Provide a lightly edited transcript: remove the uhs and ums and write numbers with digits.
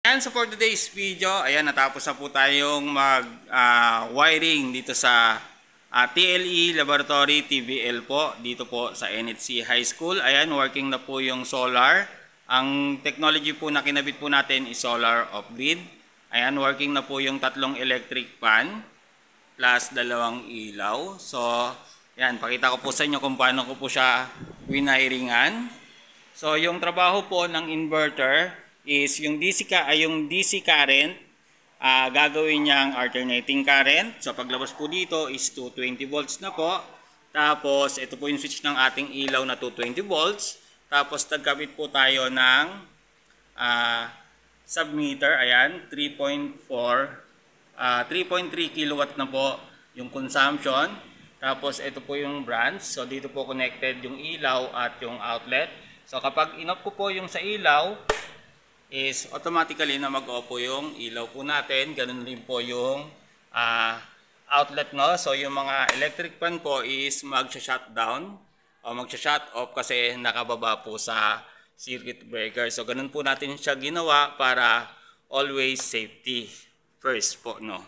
And so for today's video, ayan, natapos na po tayong mag-wiring dito sa TLE Laboratory TVL po, dito po sa NHC High School. Ayan, working na po yung solar. Ang technology po na kinabit po natin is solar off-grid. Ayan, working na po yung tatlong electric fan plus dalawang ilaw. So, ayan, pakita ko po sa inyo kung paano ko po siya winiringan. So, yung trabaho po ng inverter is yung DC current, gagawin niyang alternating current. So, paglabas po dito is 220 volts na po. Tapos, ito po yung switch ng ating ilaw na 220 volts. Tapos, nagkabit po tayo ng submeter. Ayan, 3.3 kilowatt na po yung consumption. Tapos, ito po yung branch. So, dito po connected yung ilaw at yung outlet. So, kapag in-off ko po yung sa ilaw, is automatically na mag-off po yung ilaw po natin. Ganun rin po yung outlet, no? So, yung mga electric fan po is mag-shutdown o mag-shut off kasi nakababa po sa circuit breaker. So, ganun po natin siya ginawa para always safety first po, no?